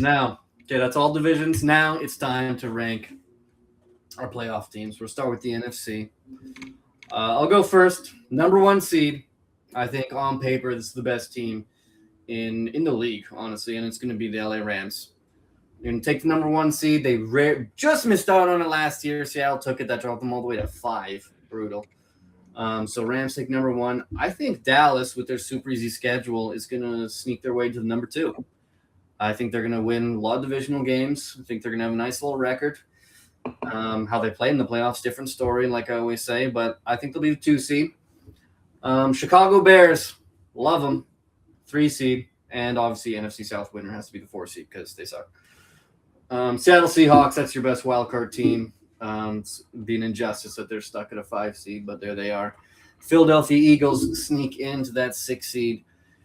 Now, okay, that's all divisions. Now it's time to rank our playoff teams. We'll start with the NFC. I'll go first. Number one seed. I think on paper this is the best team in the league, honestly, and it's going to be the LA Rams. You're going to take the number one seed. They just missed out on it last year. Seattle took it. That dropped them all the way to 5. Brutal. So Rams take number one. I think Dallas, with their super easy schedule, is going to sneak their way to the number 2. I think they're going to win a lot of divisional games. I think they're going to have a nice little record. How they play in the playoffs, different story, like I always say, but I think they'll be the 2 seed. Chicago Bears, love them, 3 seed, and obviously NFC South winner has to be the 4 seed because they suck. Seattle Seahawks, that's your best wildcard team. It's being injustice that they're stuck at a 5 seed, but there they are. Philadelphia Eagles sneak into that 6 seed,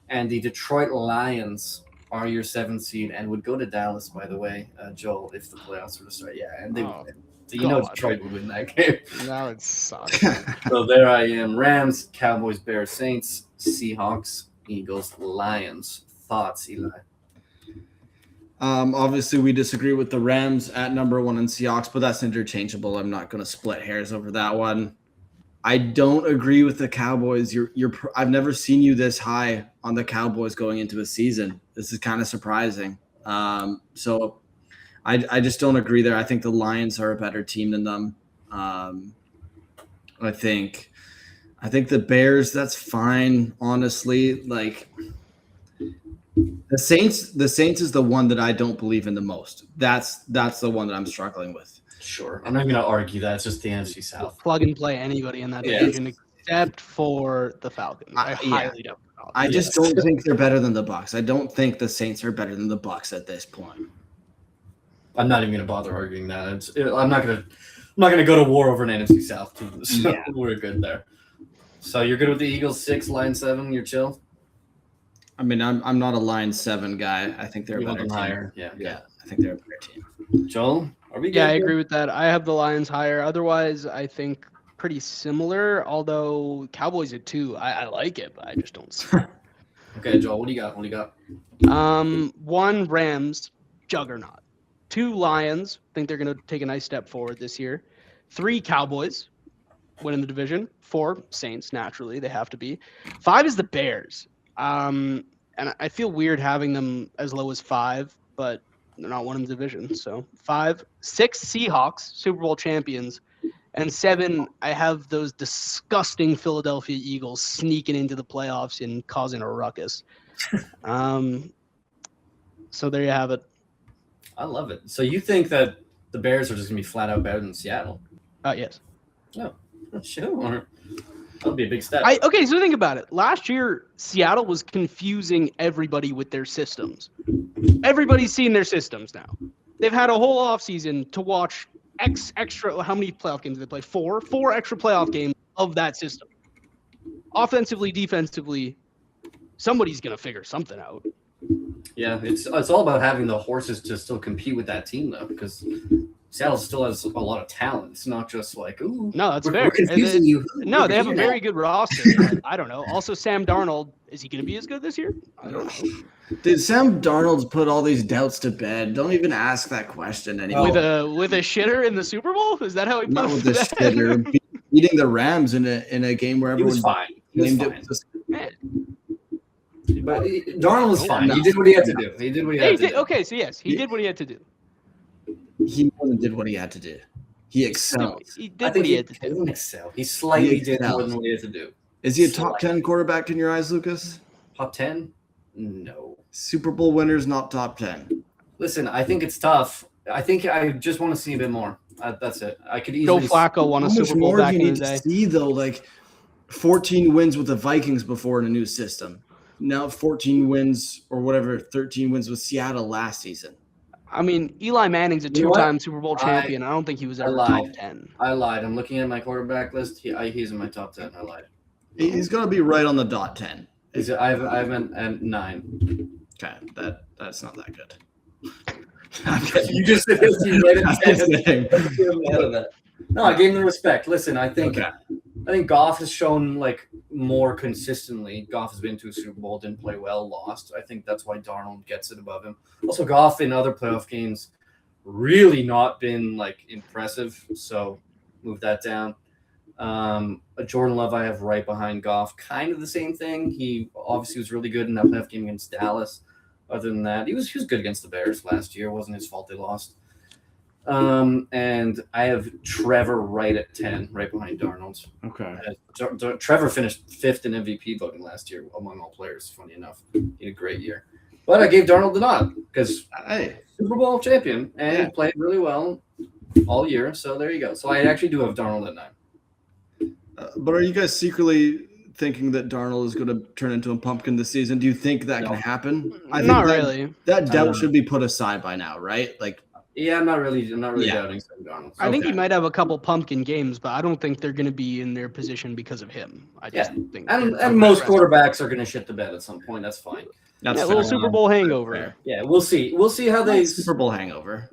and the Detroit Lions are your 7 seed and would go to Dallas, by the way, Joel, if the playoffs were to start. Yeah, and they would. So you know Detroit would win that game. Now it sucks. So there I am. Rams, Cowboys, Bears, Saints, Seahawks, Eagles, Lions. Thoughts, Eli? Obviously, we disagree with the Rams at number 1 and Seahawks, but that's interchangeable. I'm not going to split hairs over that one. I don't agree with the Cowboys. I've never seen you this high on the Cowboys going into a season. This is kind of surprising. So I just don't agree there. I think the Lions are a better team than them. I think the Bears, that's fine, honestly. Like the Saints is the one that I don't believe in the most. That's the one that I'm struggling with. Sure. I'm not going to argue that. It's just the NFC South. Plug and play anybody in that division except for the Falcons. I highly doubt the Falcons. I just don't think they're better than the Bucs. I don't think the Saints are better than the Bucs at this point. I'm not even going to bother arguing that. I'm not going to go to war over an NFC South team. So we're good there. So you're good with the Eagles 6, Lions 7. You're chill. I mean, I'm not a Lions 7 guy. I think they're a better team. Higher. Yeah. I think they're a better team. Joel, are we good? Yeah, I agree with that. I have the Lions higher. Otherwise, I think pretty similar. Although Cowboys at 2, I like it, but I just don't see it. Okay, Joel, what do you got? 1, Rams, juggernaut. 2, Lions. Think they're going to take a nice step forward this year. 3, Cowboys, winning the division. 4, Saints, naturally. They have to be. 5 is the Bears. And I feel weird having them as low as 5, but they're not winning the division. So 5, 6, Seahawks, Super Bowl champions. And 7, I have those disgusting Philadelphia Eagles sneaking into the playoffs and causing a ruckus. So there you have it. I love it. So you think that the Bears are just going to be flat out better than Seattle? Yes. Oh, sure. That'll be a big step. Okay, so think about it. Last year, Seattle was confusing everybody with their systems. Everybody's seen their systems now. They've had a whole offseason to watch extra. How many playoff games did they play? 4 extra playoff games of that system. Offensively, defensively, somebody's going to figure something out. Yeah, it's all about having the horses to still compete with that team, though, because Seattle still has a lot of talent. It's not just like, ooh, no, that's fair. We're confusing you. No, they have a very good roster. I don't know. Also, Sam Darnold, is he going to be as good this year? I don't know. Did Sam Darnold put all these doubts to bed? Don't even ask that question anymore. With a shitter in the Super Bowl? Is that how he put Not with the shitter. Beating the Rams in a game where everyone fine. named it. But Darnold was fine. He did what he had to do. He did what he had to do. Okay, so yes, he did what he had to do. He more than did what he had to do. He excelled. He did what he had to do. He didn't excel. He slightly did more than what he had to do. Is he a top 10 quarterback in your eyes, Lucas? Top 10? No. Super Bowl winners, not top 10. Listen, I think it's tough. I think I just want to see a bit more. That's it. I could easily. Joe Flacco won a Super Bowl back in the day. See though, like 14 wins with the Vikings before in a new system. Now 14 wins or whatever, 13 wins with Seattle last season. I mean, Eli Manning's a 2-time Super Bowl champion. I don't think he was ever top 10. I lied. I'm looking at my quarterback list. He's in my top 10. I lied. He's going to be right on the dot 10. I have him at 9. Okay, that's not that good. You just said you made it 10. No, I gave him the respect. Listen, I think I think Goff has shown like more consistently. Goff has been to a Super Bowl, didn't play well, lost. I think that's why Darnold gets it above him. Also, Goff in other playoff games really not been like impressive, so move that down. Jordan Love I have right behind Goff, kind of the same thing. He obviously was really good in that playoff game against Dallas. Other than that, he was good against the Bears last year. It wasn't his fault they lost. And I have Trevor right at 10, right behind Darnold. Okay. Trevor finished 5th in MVP voting last year among all players, funny enough. He had a great year. But I gave Darnold the nod because Super Bowl champion and played really well all year. So there you go. So I actually do have Darnold at 9. But are you guys secretly thinking that Darnold is going to turn into a pumpkin this season? Do you think that can happen? I think Not really. That doubt should be put aside by now, right? Like, yeah, I'm not really doubting Sam Darnold. I think he might have a couple pumpkin games, but I don't think they're going to be in their position because of him. I just think. And most quarterbacks are going to shit the bed at some point. That's fine. that's a little fair. Super Bowl hangover. Fair. Yeah, we'll see. We'll see how they. Super Bowl hangover.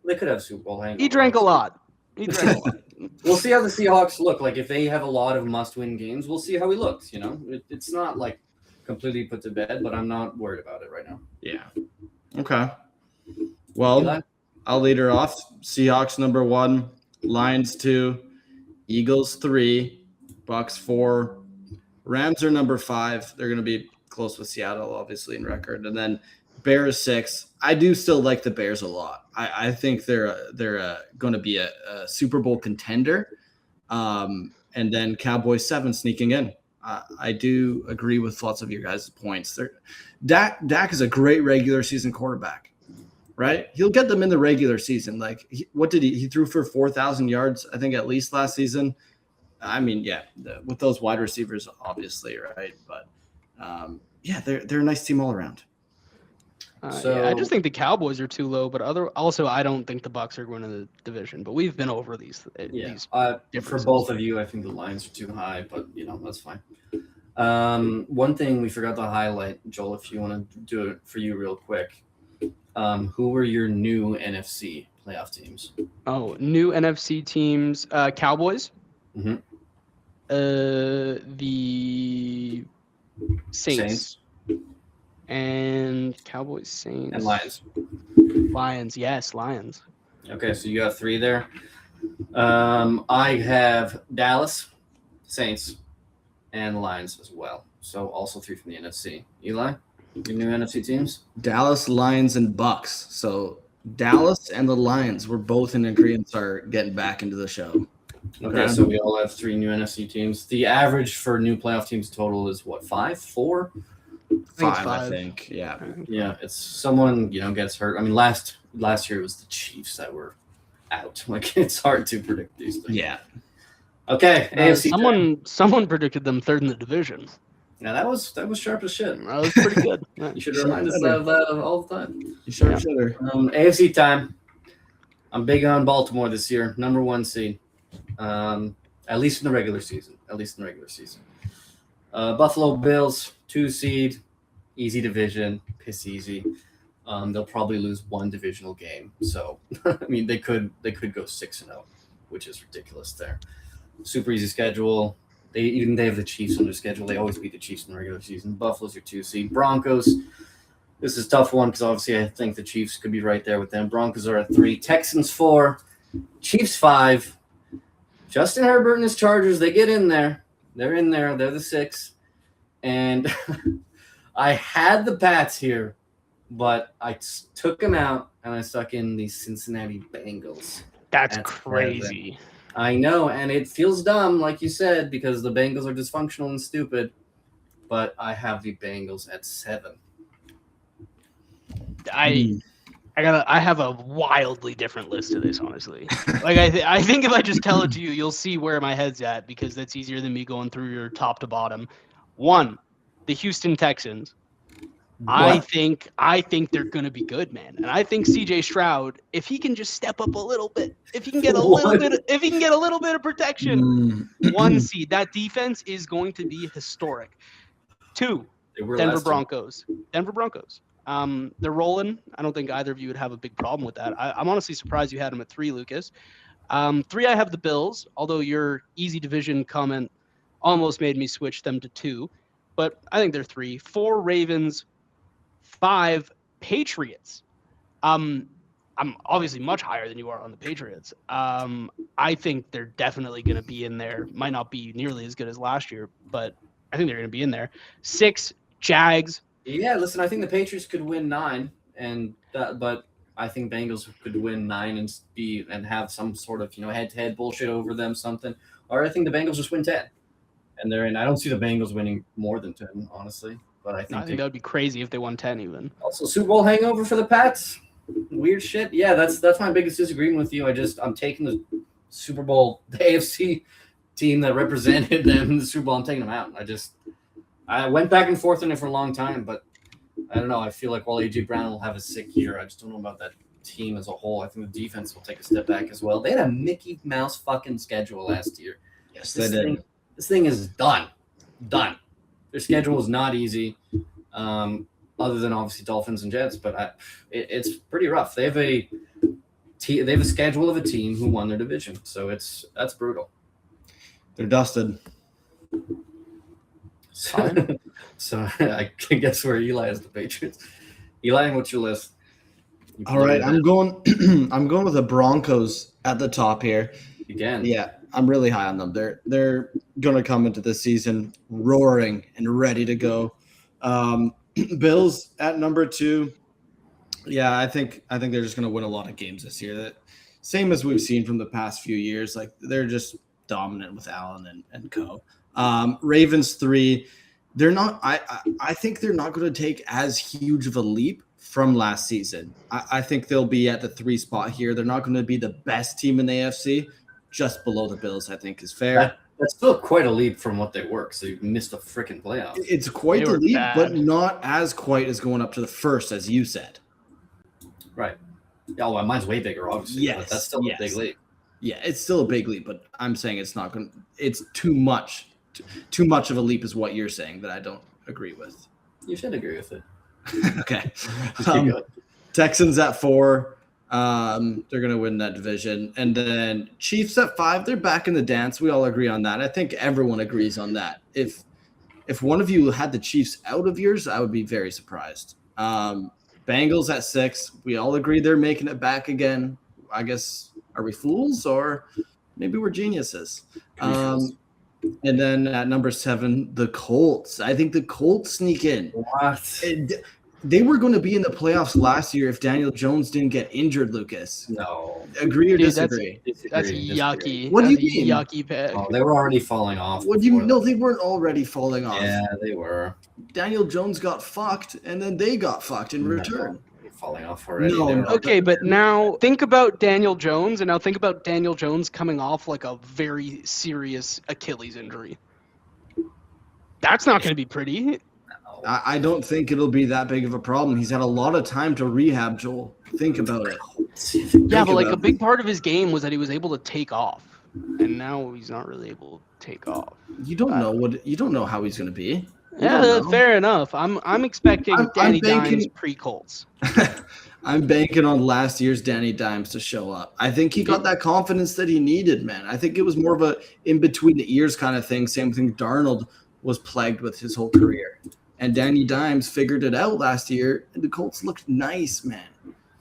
They could have Super Bowl hangover. He drank a lot. He drank a lot. We'll see how the Seahawks look. Like if they have a lot of must-win games, we'll see how he looks. You know, it's not like completely put to bed, but I'm not worried about it right now. Yeah. Okay. Well, Eli? I'll lead her off. Seahawks number 1, Lions 2, Eagles 3, Bucks 4, Rams are number 5. They're going to be close with Seattle, obviously, in record, and then Bears 6. I do still like the Bears a lot. I think they're going to be a Super Bowl contender, and then Cowboys 7 sneaking in. I do agree with lots of your guys' points. Dak is a great regular season quarterback, right? He'll get them in the regular season. Like, what did he threw for 4,000 yards, I think, at least last season. I mean, yeah, with those wide receivers, obviously, right? But yeah, they're a nice team all around. I just think the Cowboys are too low, but I don't think the Bucks are going to the division. But we've been over these. These for differences. both of you, I think the Lions are too high, but that's fine. One thing we forgot to highlight, Joel, if you want to do it for you real quick, who were your new NFC playoff teams? Oh, new NFC teams: Cowboys, Mhm. The Saints. And Cowboys, Saints, And Lions. Lions, yes, Lions. Okay, so you got 3 there. I have Dallas, Saints, and Lions as well. So also 3 from the NFC. Eli, your new NFC teams? Dallas, Lions, and Bucks. So Dallas and the Lions were both in agreement are getting back into the show. Okay, so we all have 3 new NFC teams. The average for new playoff teams total is what, 5, 4? 5, I think. Yeah. Yeah, it's someone gets hurt. I mean, last year it was the Chiefs that were out. Like it's hard to predict these things. Yeah. Okay, AFC. Someone predicted them 3rd in the division. Now that was sharp as shit. That was pretty good. You should remind us of that all the time. You sure should. AFC time. I'm big on Baltimore this year, number 1 seed. At least in the regular season. Buffalo Bills, 2 seed, easy division, piss easy. They'll probably lose 1 divisional game. So I mean they could go 6-0, which is ridiculous there. Super easy schedule. They have the Chiefs on their schedule. They always beat the Chiefs in the regular season. Buffalo's your 2 seed. Broncos. This is a tough one because obviously I think the Chiefs could be right there with them. Broncos are at 3. Texans 4. Chiefs 5. Justin Herbert and his Chargers, they get in there. They're in there. They're the 6. And I had the Pats here, but I took them out and I stuck in the Cincinnati Bengals. That's crazy. I know, and it feels dumb, like you said, because the Bengals are dysfunctional and stupid. But I have the Bengals at 7. I have a wildly different list of this, honestly. Like I think if I just tell it to you, you'll see where my head's at because that's easier than me going through your top to bottom. 1, the Houston Texans. I think they're gonna be good, man. And I think CJ Stroud, if he can just step up a little bit, if he can get a little bit of protection, 1 seed. That defense is going to be historic. 2, Denver Broncos. They're rolling. I don't think either of you would have a big problem with that. I'm honestly surprised you had them at 3, Lucas. 3, I have the Bills, although your easy division comment almost made me switch them to 2. But I think they're 3. 4, Ravens. 5, Patriots. I'm obviously much higher than you are on the Patriots. I think they're definitely going to be in there. Might not be nearly as good as last year, but I think they're going to be in there. 6, Jags. Yeah, listen, I think the Patriots could win 9, but I think Bengals could win 9 and have some sort of head-to-head bullshit over them, something. Or I think the Bengals just win 10, and they're in. I don't see the Bengals winning more than 10, honestly. But I think that would be crazy if they won 10 even. Also, Super Bowl hangover for the Pats. Weird shit. Yeah, that's my biggest disagreement with you. I'm taking the Super Bowl, the AFC team that represented them in the Super Bowl. I'm taking them out. I went back and forth on it for a long time, but I don't know. I feel like while AJ Brown will have a sick year, I just don't know about that team as a whole. I think the defense will take a step back as well. They had a Mickey Mouse fucking schedule last year. Yes, they did. This thing is done. Done. Their schedule is not easy, other than obviously Dolphins and Jets, but it's pretty rough. They have a schedule of a team who won their division, so that's brutal. They're dusted. So I guess where Eli is the Patriots. Eli, what's your list? All right, I'm going with the Broncos at the top here. Again. Yeah, I'm really high on them. They're going to come into this season roaring and ready to go. Bills at number 2. Yeah, I think they're just going to win a lot of games this year. That same as we've seen from the past few years. Like they're just dominant with Allen and co. Ravens 3. They're not. I think they're not going to take as huge of a leap from last season. I think they'll be at the 3 spot here. They're not going to be the best team in the AFC. Just below the Bills, I think, is fair. That's still quite a leap from what they were. So you missed the freaking playoffs. It's quite a leap, but not as quite as going up to the first, as you said. Right. Yeah, well, mine's way bigger, obviously. Yes, but that's still a big leap. Yeah, it's still a big leap, but I'm saying it's not going. It's too much of a leap, is what you're saying that I don't agree with. You should agree with it. Okay. Texans at 4. They're going to win that division. And then Chiefs at 5. They're back in the dance. We all agree on that. I think everyone agrees on that. If one of you had the Chiefs out of yours, I would be very surprised. Bengals at 6. We all agree they're making it back again. I guess, are we fools or maybe we're geniuses? And then at number 7, the Colts. I think the Colts sneak in. What? They were going to be in the playoffs last year if Daniel Jones didn't get injured, Lucas. No. Agree or disagree? That's yucky. What do you mean? Yucky pick. Oh, they were already falling off. What do you mean? No, they weren't already falling off. Yeah, they were. Daniel Jones got fucked, and then they got fucked in return. Falling off already. No. Okay, but now think about Daniel Jones, and now think about Daniel Jones coming off like a very serious Achilles injury. That's not going to be pretty. I don't think it'll be that big of a problem. He's had a lot of time to rehab, Joel. Think about it. Yeah, but like a big part of his game was that he was able to take off, and now he's not really able to take off. You don't know how he's going to be. Yeah, fair enough. I'm expecting Danny Dimes pre-Colts. I'm banking on last year's Danny Dimes to show up. I think he got that confidence that he needed, man. I think it was more of a in between the ears kind of thing. Same thing Darnold was plagued with his whole career. And Danny Dimes figured it out last year, and the Colts looked nice, man.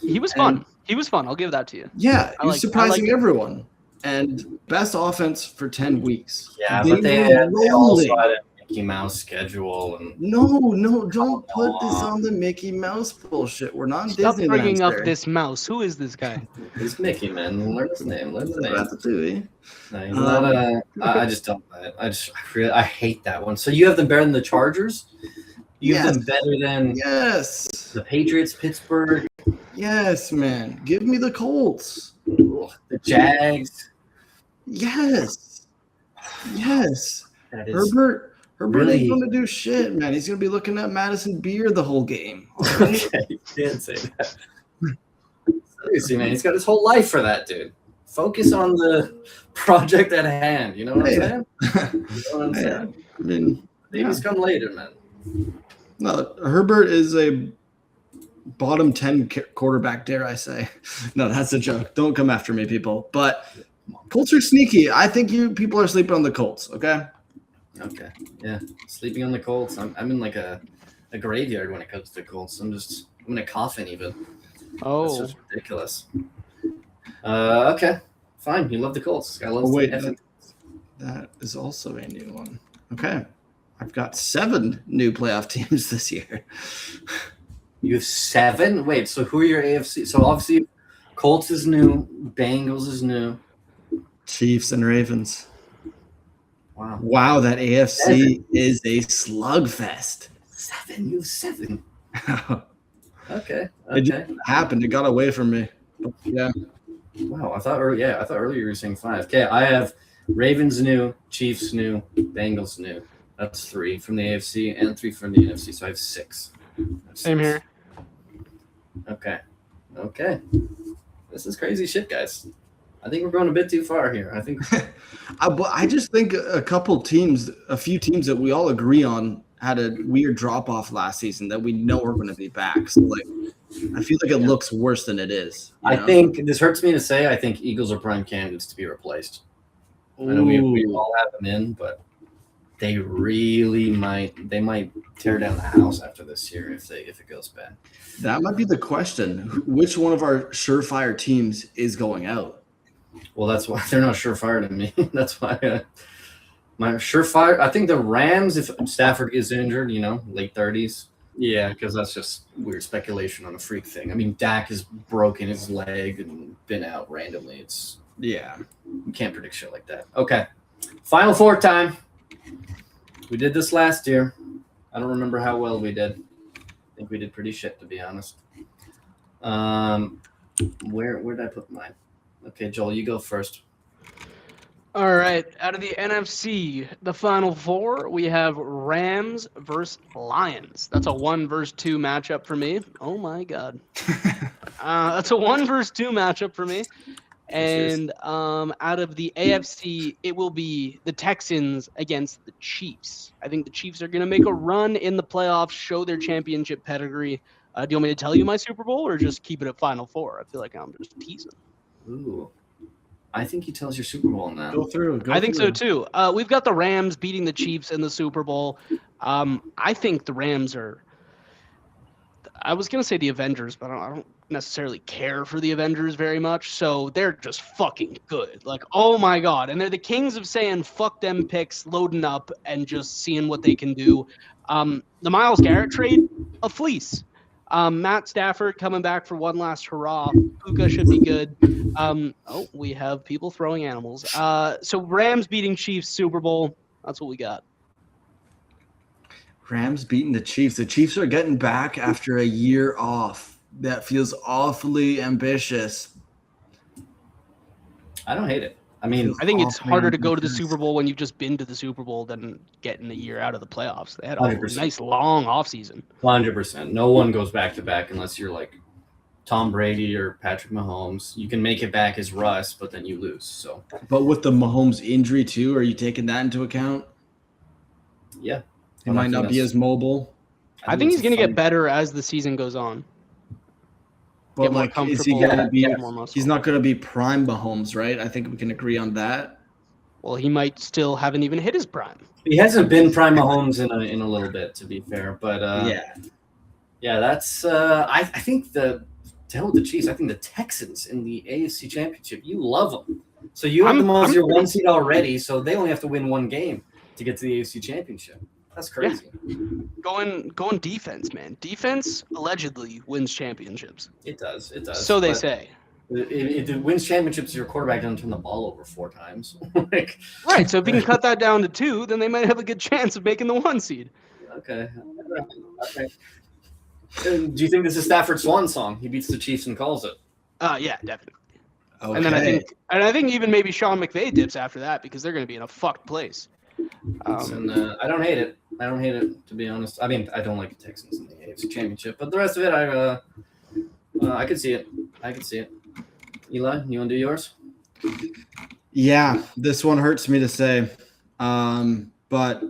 He was fun. He was fun. I'll give that to you. Yeah, he was surprising everyone. And best offense for 10 weeks. Yeah, but they also had a Mickey Mouse schedule. And No, don't put this on the Mickey Mouse bullshit. We're not in Disneyland. Stop bringing up this mouse. Who is this guy? He's Mickey, man. Learn his name. Ratatouille. I just don't. I hate that one. So you have them better than the Chargers? You have them better than the Patriots, Pittsburgh? Yes, man. Give me the Colts. The Jags? Yes. Herbert really ain't going to do shit, man. He's going to be looking at Madison Beer the whole game. Okay, you can't say that. Seriously, man. He's got his whole life for that, dude. Focus on the project at hand. You know what I'm saying? I mean, babies come later, man. No, Herbert is a bottom 10 quarterback, dare I say. No, that's a joke. Don't come after me, people. But Colts are sneaky. I think people are sleeping on the Colts. Okay. Okay. Yeah. Sleeping on the Colts. I'm in like a graveyard when it comes to Colts. I'm in a coffin even. That's Oh, just ridiculous. Okay. Fine. You love the Colts. I love wait, the that is also a new one. Okay. I've got 7 new playoff teams this year. You have 7? Wait, so who are your AFC? So obviously Colts is new, Bengals is new. Chiefs and Ravens. Wow. Wow, that AFC is a slugfest. 7? You have 7. Okay. It didn't happen. It got away from me. Yeah. Wow. I thought earlier you were saying 5. Okay, I have Ravens new, Chiefs new, Bengals new. That's 3 from the AFC and 3 from the NFC. So I have 6. same here. Okay. This is crazy shit, guys. I think we're going a bit too far here. I think But I just think a few teams that we all agree on had a weird drop off last season that we know are going to be back. So like, I feel like it looks worse than it is. I think this hurts me to say. I think Eagles are prime candidates to be replaced. I know we all have them in, but they really might tear down the house after this year if it goes bad. That might be the question. Which one of our surefire teams is going out? Well, that's why they're not surefire to me. That's why my surefire. I think the Rams, if Stafford is injured, late 30s. Yeah, because that's just weird speculation on a freak thing. I mean, Dak has broken his leg and been out randomly. You can't predict shit like that. Okay, Final Four time. We did this last year. I don't remember how well we did. I think we did pretty shit, to be honest. Where did I put mine? Okay, Joel, you go first. All right. Out of the NFC, the Final Four, we have Rams versus Lions. That's a 1 versus 2 matchup for me. Oh my God. That's a 1 versus 2 matchup for me. And out of the AFC, it will be the Texans against the Chiefs. I think the Chiefs are going to make a run in the playoffs, show their championship pedigree. Do you want me to tell you my Super Bowl or just keep it at Final Four? I feel like I'm just teasing. Ooh. I think he tells your Super Bowl now. Go through. I think so too. We've got the Rams beating the Chiefs in the Super Bowl. I think the Rams are. I was gonna say the Avengers, but I don't necessarily care for the Avengers very much. So they're just fucking good. Like, oh my God, and they're the kings of saying fuck them picks, loading up, and just seeing what they can do. The Myles Garrett trade, a fleece. Matt Stafford coming back for one last hurrah. Puka should be good. We have people throwing animals. So Rams beating Chiefs Super Bowl. That's what we got. Rams beating the Chiefs. The Chiefs are getting back after a year off. That feels awfully ambitious. I don't hate it. I mean, I think it's harder to go to the Super Bowl when you've just been to the Super Bowl than getting a year out of the playoffs. They had a 100%. nice long offseason. 100%. No one goes back to back unless you're like Tom Brady or Patrick Mahomes. You can make it back as Russ, but then you lose. So, but with the Mahomes injury too, are you taking that into account? Yeah, he might not be as mobile. I think he's going to get better as the season goes on. But like, is he gonna be? He's not gonna be prime Mahomes, right? I think we can agree on that. Well, he might still haven't even hit his prime. He hasn't been prime Mahomes in a little bit, to be fair. But yeah, that's. I think to hell with the Chiefs. I think the Texans in the AFC Championship. You love them, so you have them as your 1 seed already. So they only have to win 1 game to get to the AFC Championship. That's crazy. Yeah. Going defense, man. Defense allegedly wins championships. It does. So they say. If it wins championships, your quarterback doesn't turn the ball over 4 times. Right. So if you can cut that down to 2, then they might have a good chance of making the 1 seed. Okay. Do you think this is Stafford's swan song? He beats the Chiefs and calls it. Yeah, definitely. Okay. And then I think even maybe Sean McVay dips after that because they're going to be in a fucked place. And I don't hate it. To be honest. I mean, I don't like the Texans in the AFC Championship, but the rest of it, I could see it. Eli, you want to do yours? Yeah, this one hurts me to say, but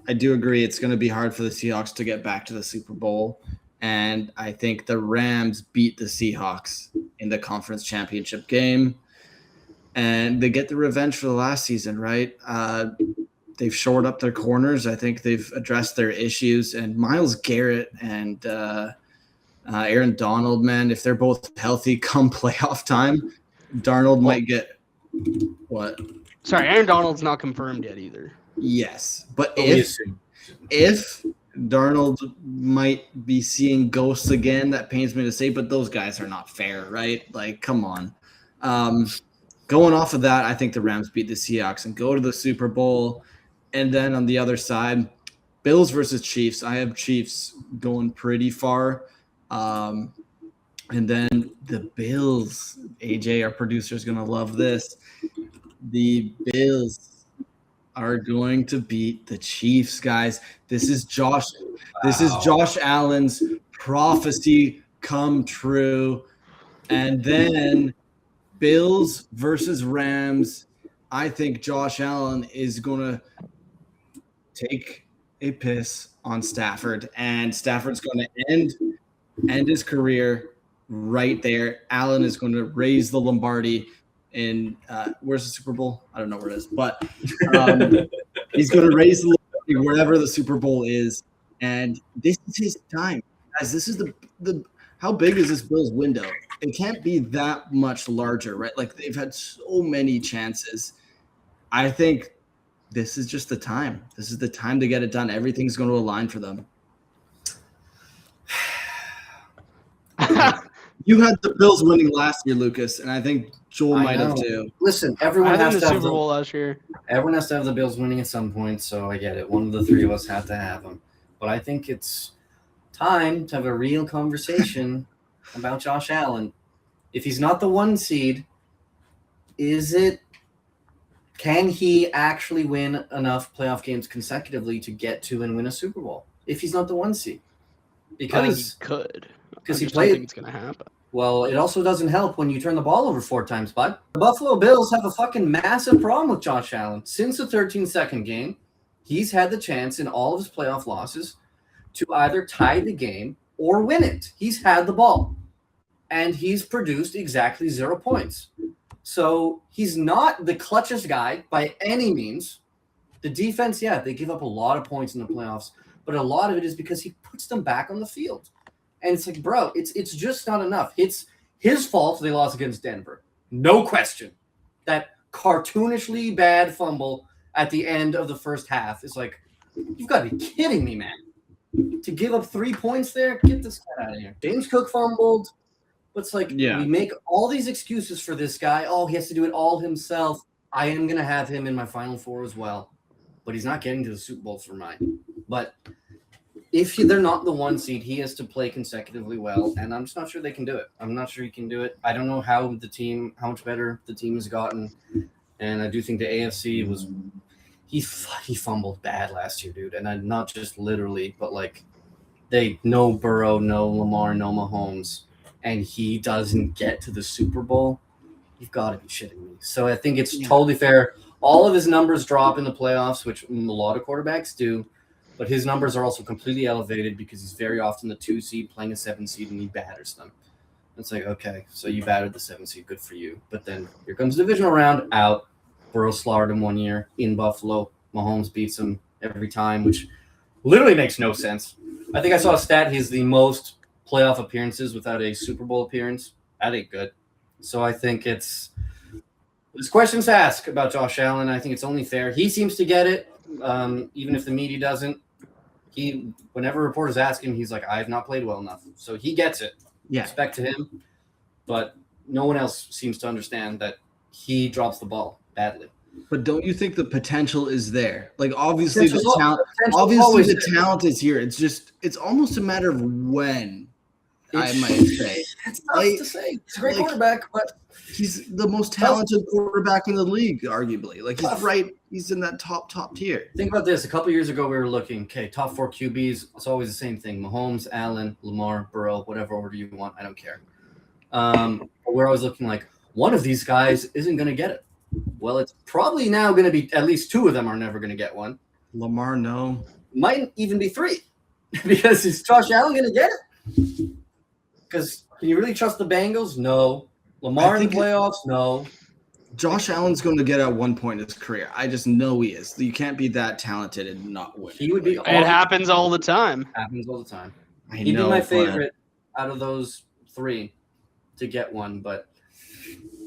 I do agree it's going to be hard for the Seahawks to get back to the Super Bowl, and I think the Rams beat the Seahawks in the conference championship game. and they get the revenge for the last season, right? They've shored up their corners. I think they've addressed their issues. And Myles Garrett and Aaron Donald, man, if they're both healthy come playoff time, Darnold might get what? Sorry, Aaron Donald's not confirmed yet either. Yes, but we if assume. if Darnold might be seeing ghosts again, that pains me to say, but those guys are not fair, right? Like, come on. Going off of that, I think the Rams beat the Seahawks and go to the Super Bowl. And then on the other side, Bills versus Chiefs. I have Chiefs going pretty far. And then the Bills. AJ, our producer, is going to love this. The Bills are going to beat the Chiefs, guys. This is Josh Allen's prophecy come true. And then Bills versus Rams. I think Josh Allen is going to take a piss on Stafford, and Stafford's going to end his career right there. Allen is going to raise the Lombardi in where's the Super Bowl? I don't know where it is, but he's going to raise the Lombardi wherever the Super Bowl is, and this is his time, guys. This is the how big is this Bills window? It can't be that much larger, right? Like, they've had so many chances. I think this is just the time. This is the time to get it done. Everything's going to align for them. You had the Bills winning last year, Lucas, and I think Joel might have too. Listen, everyone I has think to the have Super Bowl last year. Everyone has to have the Bills winning at some point, so I get it. One of the three of us have to have them. But I think it's time to have a real conversation about Josh Allen. If he's not the 1 seed, can he actually win enough playoff games consecutively to get to and win a Super Bowl? If he's not the 1 seed. I think he Because could. because I he just don't played think it's going to happen. well, it also doesn't help when you turn the ball over 4 times, bud. The Buffalo Bills have a fucking massive problem with Josh Allen. Since the 13-second game, he's had the chance in all of his playoff losses to either tie the game or win it. He's had the ball, and he's produced exactly 0 points. So he's not the clutchest guy by any means. The defense, yeah, they give up a lot of points in the playoffs, but a lot of it is because he puts them back on the field. And it's like, bro, it's just not enough. It's his fault they lost against Denver. No question. That cartoonishly bad fumble at the end of the first half is like, you've got to be kidding me, man. To give up 3 points there, get this guy out of here. James Cook fumbled. But it's like, we make all these excuses for this guy. Oh, he has to do it all himself. I am going to have him in my Final Four as well. But he's not getting to the Super Bowl for mine. But if they're not the 1 seed, he has to play consecutively well. And I'm just not sure they can do it. I'm not sure he can do it. I don't know how much better the team has gotten. And I do think the AFC was – he fumbled bad last year, dude. And not just literally, but like no Burrow, no Lamar, no Mahomes. And he doesn't get to the Super Bowl, you've got to be shitting me. So I think it's totally fair. All of his numbers drop in the playoffs, which a lot of quarterbacks do, but his numbers are also completely elevated because he's very often the 2 seed playing a 7 seed and he batters them. It's like, okay, so you battered the 7 seed, good for you. But then here comes the divisional round, out. Burrow slaughtered him 1 year in Buffalo. Mahomes beats him every time, which literally makes no sense. I think I saw a stat, he's the most playoff appearances without a Super Bowl appearance. That ain't good. So I think there's questions to ask about Josh Allen. I think it's only fair. He seems to get it, even if the media doesn't. Whenever reporters ask him, he's like, I have not played well enough. So he gets it. Yeah. Respect to him. But no one else seems to understand that he drops the ball badly. But don't you think the potential is there? Like, obviously the talent is here. It's almost a matter of when. I might say. It's tough to say. He's a great quarterback, but he's the most talented quarterback in the league, arguably. Like, he's in that top tier. Think about this. A couple years ago, we were looking, okay, top 4 QBs. It's always the same thing. Mahomes, Allen, Lamar, Burrow, whatever order you want. I don't care. We're always looking like one of these guys isn't going to get it. Well, it's probably now going to be at least 2 of them are never going to get one. Lamar, no. Might even be 3 because is Josh Allen going to get it? Because can you really trust the Bengals? No. Lamar in the playoffs? No. Josh Allen's going to get at one point in his career. I just know he is. You can't be that talented and not win. He would be. It happens all the time. Happens all the time. I He'd know, be my but- favorite out of those three to get one, but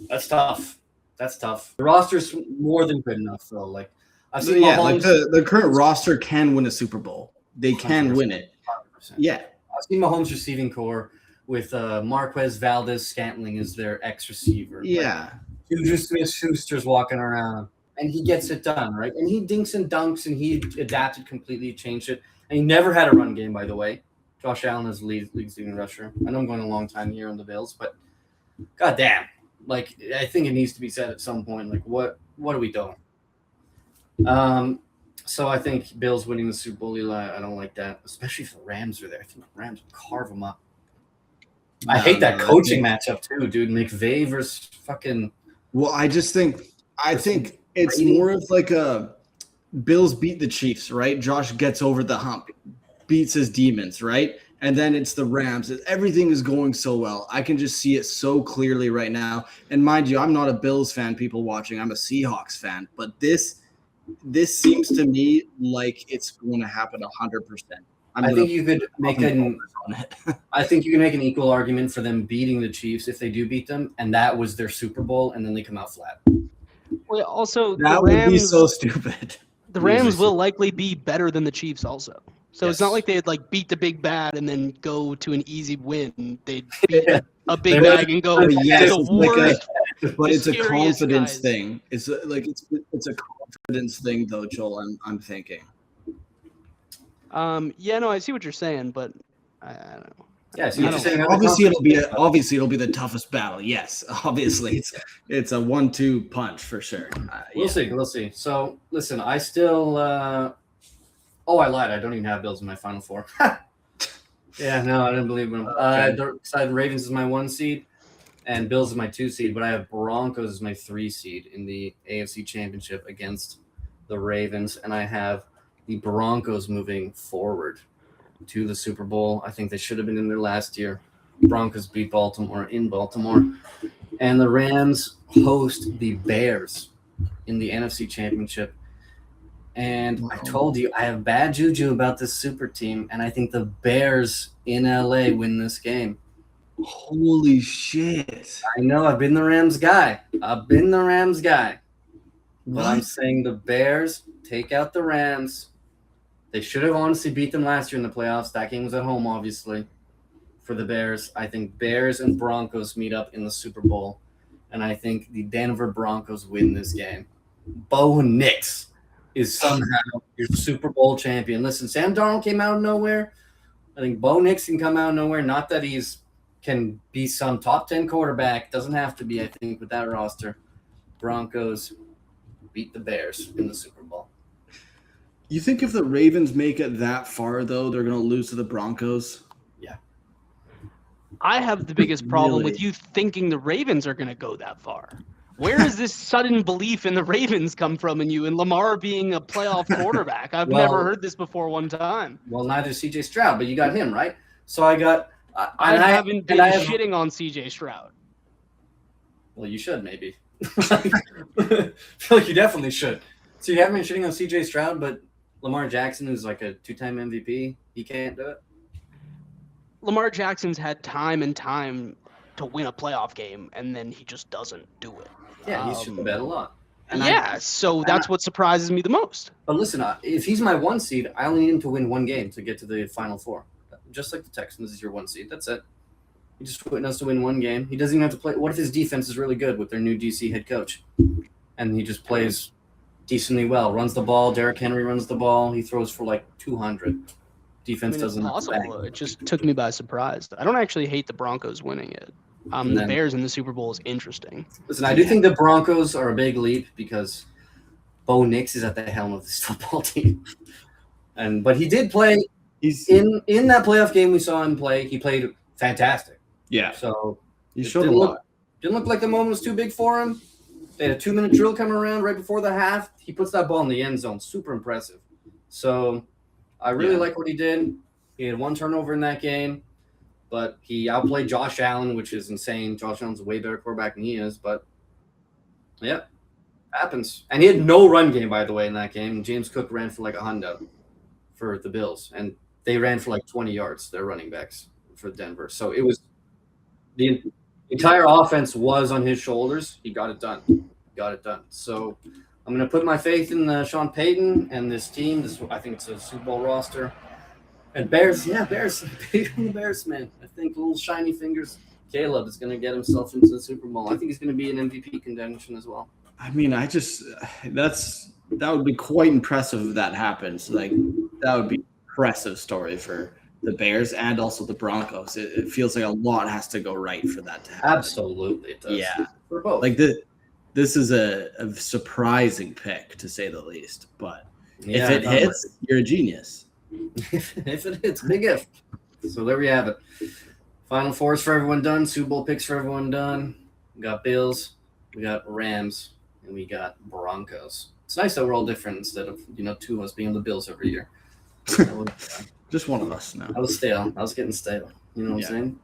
that's tough. That's tough. The roster's more than good enough, though. Like I've seen like Mahomes. the current roster can win a Super Bowl. They can 100%. win it. 100%. Yeah. I've seen Mahomes receiving core with Marquez Valdez-Scantling as their X receiver. Yeah. Juju Smith-Schuster's walking around, and he gets it done, right? And he dinks and dunks, and he adapted completely, changed it. And he never had a run game, by the way. Josh Allen is league's leading rusher. I know I'm going a long time here on the Bills, but goddamn, like I think it needs to be said at some point. Like, what are we doing? So I think Bills winning the Super Bowl, Eli. I don't like that, especially if the Rams are there. I think the Rams would carve them up. I hate that coaching matchup too, dude. McVay versus fucking. Well, I think it's more of like a Bills beat the Chiefs, right? Josh gets over the hump, beats his demons, right? And then it's the Rams. Everything is going so well. I can just see it so clearly right now. And mind you, I'm not a Bills fan, people watching. I'm a Seahawks fan. But this seems to me like it's going to happen 100%. I think you could make I think you can make an equal argument for them beating the Chiefs if they do beat them, and that was their Super Bowl, and then they come out flat. Well, also, that would be so stupid. The Rams will likely be better than the Chiefs also. So it's not like they'd like beat the big bad and then go to an easy win. They'd beat a big bag and go yes, the worst. But it's a scariest confidence guys. thing. It's a confidence thing, though, Joel. I'm thinking. Yeah, no, I see what you're saying, but I don't know. Yeah, so you're just saying Obviously it'll be the toughest battle. Yes, obviously it's a 1-2 punch for sure. We'll see. So listen, I still. I lied. I don't even have Bills in my Final Four. Yeah, no, I didn't believe them. I decided Ravens is my 1 seed, and Bills is my 2 seed, but I have Broncos as my 3 seed in the AFC Championship against the Ravens, and I have the Broncos moving forward to the Super Bowl. I think they should have been in there last year. Broncos beat Baltimore in Baltimore, and the Rams host the Bears in the NFC Championship. And I told you I have bad juju about this super team, and I think the Bears in LA win this game. Holy shit! I know I've been the Rams guy. But I'm saying the Bears take out the Rams. They should have honestly beat them last year in the playoffs. That game was at home, obviously, for the Bears. I think Bears and Broncos meet up in the Super Bowl, and I think the Denver Broncos win this game. Bo Nix is somehow your Super Bowl champion. Listen, Sam Darnold came out of nowhere. I think Bo Nix can come out of nowhere. Not that can be some top 10 quarterback. Doesn't have to be, I think, with that roster. Broncos beat the Bears in the Super Bowl. You think if the Ravens make it that far, though, they're going to lose to the Broncos? Yeah. I have the biggest problem Really? with you thinking the Ravens are going to go that far. Where does this sudden belief in the Ravens come from in you and Lamar being a playoff quarterback? I've never heard this before one time. Well, neither CJ Stroud, but you got him, right? So I got I haven't been shitting on CJ Stroud. Well, you should maybe. I feel like you definitely should. So you haven't been shitting on CJ Stroud, but Lamar Jackson, who's like a 2-time MVP, he can't do it. Lamar Jackson's had time and time to win a playoff game, and then he just doesn't do it. Yeah, he's shit the bed a lot. So that's what surprises me the most. But listen, if he's my 1 seed, I only need him to win 1 game to get to the Final Four. Just like the Texans is your 1 seed. That's it. He just has to win 1 game. He doesn't even have to play. What if his defense is really good with their new DC head coach, and he just plays decently well, runs the ball. Derrick Henry runs the ball. He throws for like 200. Defense doesn't. It's possible. It just took me by surprise. I don't actually hate the Broncos winning it. The Bears in the Super Bowl is interesting. Listen, I do think the Broncos are a big leap because Bo Nix is at the helm of this football team, but he did play. He's in that playoff game we saw him play. He played fantastic. Yeah. So he showed a lot. Didn't look like the moment was too big for him. They had a 2-minute drill coming around right before the half. He puts that ball in the end zone. Super impressive. So I really like what he did. He had 1 turnover in that game, but he outplayed Josh Allen, which is insane. Josh Allen's a way better quarterback than he is, but Yep. Happens. And he had no run game, by the way, in that game. James Cook ran for like a hundo for the Bills, and they ran for like 20 yards, their running backs for Denver. So it was the entire offense was on his shoulders. He got it done. So I'm going to put my faith in Sean Payton and this team. I think it's a Super Bowl roster. And Bears, Bears. Big on the Bears, man. I think little shiny fingers. Caleb is going to get himself into the Super Bowl. I think he's going to be an MVP contention as well. I mean, that would be quite impressive if that happens. Like, that would be an impressive story for the Bears and also the Broncos. It feels like a lot has to go right for that to happen. Absolutely, it does. Yeah. For both. Like, this is a surprising pick, to say the least. But if it hits, you're a genius. If it hits, big if. So there we have it. Final fours for everyone done. Super Bowl picks for everyone done. We got Bills, we got Rams, and we got Broncos. It's nice that we're all different instead of two of us being the Bills every year. Just one of us now. I was stale. I was getting stale. You know what I'm saying?